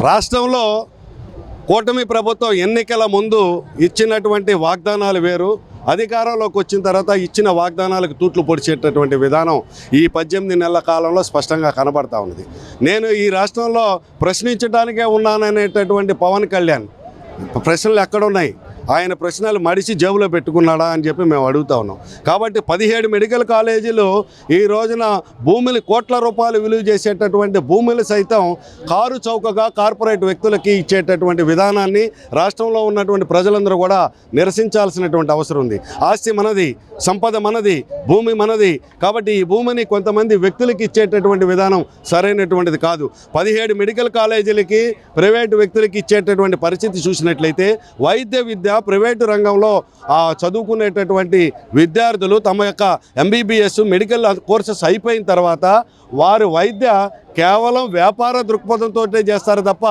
రాష్ట్రంలో కూటమి ప్రభుత్వం ఎన్నికల ముందు ఇచ్చినటువంటి వాగ్దానాలు వేరు, అధికారంలోకి వచ్చిన తర్వాత ఇచ్చిన వాగ్దానాలకు తూట్లు పొడిచేటటువంటి విధానం ఈ 18 నెలల కాలంలో స్పష్టంగా కనబడతా ఉన్నది. నేను ఈ రాష్ట్రంలో ప్రశ్నించడానికే ఉన్నాననేటటువంటి పవన్ కళ్యాణ్ ప్రశ్నలు ఎక్కడున్నాయి? ఆయన ప్రశ్నలు మడిచి జేబులో పెట్టుకున్నాడా అని చెప్పి మేము అడుగుతా ఉన్నాం. కాబట్టి 17 మెడికల్ కాలేజీలు ఈ రోజున భూములు కోట్ల రూపాయలు విలువ చేసేటటువంటి భూములు సైతం కారు చౌకగా కార్పొరేట్ వ్యక్తులకి ఇచ్చేటటువంటి విధానాన్ని రాష్ట్రంలో ఉన్నటువంటి ప్రజలందరూ కూడా నిరసించాల్సినటువంటి అవసరం ఉంది. ఆస్తి మనది, సంపద మనది, భూమి మనది. కాబట్టి ఈ భూమిని కొంతమంది వ్యక్తులకి ఇచ్చేటటువంటి విధానం సరైనటువంటిది కాదు. 17 మెడికల్ కాలేజీలకి ప్రైవేటు వ్యక్తులకి ఇచ్చేటటువంటి పరిస్థితి చూసినట్లయితే వైద్య విద్య ప్రైవేటు రంగంలో చదువుకునేటటువంటి విద్యార్థులు తమ యొక్క MBBS మెడికల్ కోర్సెస్ అయిపోయిన తర్వాత వారు వైద్య కేవలం వ్యాపార దృక్పథంతో చేస్తారు తప్ప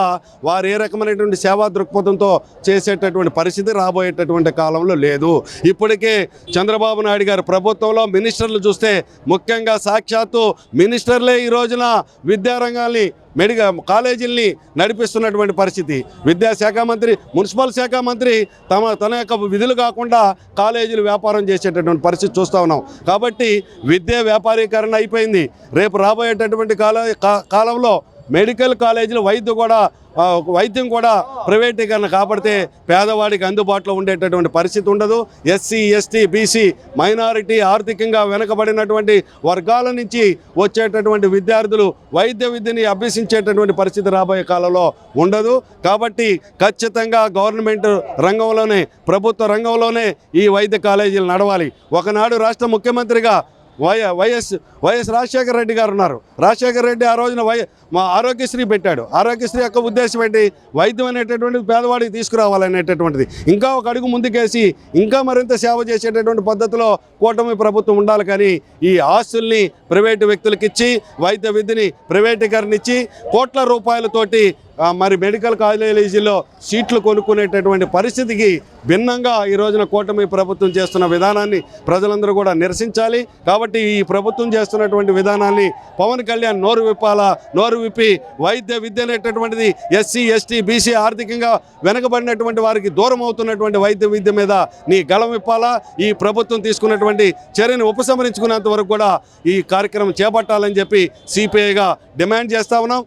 వారు ఏ రకమైనటువంటి సేవా దృక్పథంతో చేసేటటువంటి పరిస్థితి రాబోయేటటువంటి కాలంలో లేదు. ఇప్పటికే చంద్రబాబు నాయుడు గారి ప్రభుత్వంలో మినిస్టర్లు చూస్తే ముఖ్యంగా సాక్షాత్తు మినిస్టర్లే ఈ రోజున విద్యారంగాన్ని కాలేజీల్ని నడిపిస్తున్నటువంటి పరిస్థితి. విద్యాశాఖ మంత్రి, మున్సిపల్ శాఖ మంత్రి తన యొక్క విధులు కాకుండా కాలేజీలు వ్యాపారం చేసేటటువంటి పరిస్థితి చూస్తూ ఉన్నాం. కాబట్టి విద్య వ్యాపారీకరణ అయిపోయింది. రేపు రాబోయేటటువంటి కాలంలో మెడికల్ కాలేజీలు వైద్యం కూడా ప్రైవేటీకరణ కాపాడితే పేదవాడికి అందుబాటులో ఉండేటటువంటి పరిస్థితి ఉండదు. SC, ST, BC మైనారిటీ ఆర్థికంగా వెనుకబడినటువంటి వర్గాల నుంచి వచ్చేటటువంటి విద్యార్థులు వైద్య విద్యని అభ్యసించేటటువంటి పరిస్థితి రాబోయే కాలంలో ఉండదు. కాబట్టి ఖచ్చితంగా గవర్నమెంట్ రంగంలోనే, ప్రభుత్వ రంగంలోనే ఈ వైద్య కాలేజీలు నడవాలి. ఒకనాడు రాష్ట్ర ముఖ్యమంత్రిగా వైఎస్ రాజశేఖర రెడ్డి గారు ఉన్నారు. రాజశేఖర రెడ్డి ఆ రోజున మా ఆరోగ్యశ్రీ పెట్టాడు. ఆరోగ్యశ్రీ యొక్క ఉద్దేశం ఏంటి? వైద్యం అనేటటువంటిది పేదవాడికి తీసుకురావాలనేటటువంటిది. ఇంకా ఒక అడుగు ముందుకేసి ఇంకా మరింత సేవ చేసేటటువంటి పద్ధతిలో కూటమి ప్రభుత్వం ఉండాలి. కానీ ఈ ఆస్తుల్ని ప్రైవేటు వ్యక్తులకు ఇచ్చి వైద్య విద్యని ప్రైవేటీకరణ ఇచ్చి కోట్ల రూపాయలతోటి మరి మెడికల్ కాలేజీలో సీట్లు కొనుక్కునేటటువంటి పరిస్థితికి భిన్నంగా ఈ రోజున కూటమి ప్రభుత్వం చేస్తున్న విధానాన్ని ప్రజలందరూ కూడా నిరసించాలి. కాబట్టి ఈ ప్రభుత్వం చేస్తున్నటువంటి విధానాన్ని పవన్ కళ్యాణ్ నోరు విప్పి వైద్య విద్య అనేటటువంటిది SC, ST, BC ఆర్థికంగా వెనకబడినటువంటి వారికి దూరం అవుతున్నటువంటి వైద్య విద్య మీద నీ గళం విప్పాలా. ఈ ప్రభుత్వం తీసుకున్నటువంటి చర్యను ఉపసంహరించుకునేంత వరకు కూడా ఈ కార్యక్రమం చేపట్టాలని చెప్పి CPIగా డిమాండ్ చేస్తా ఉన్నాం.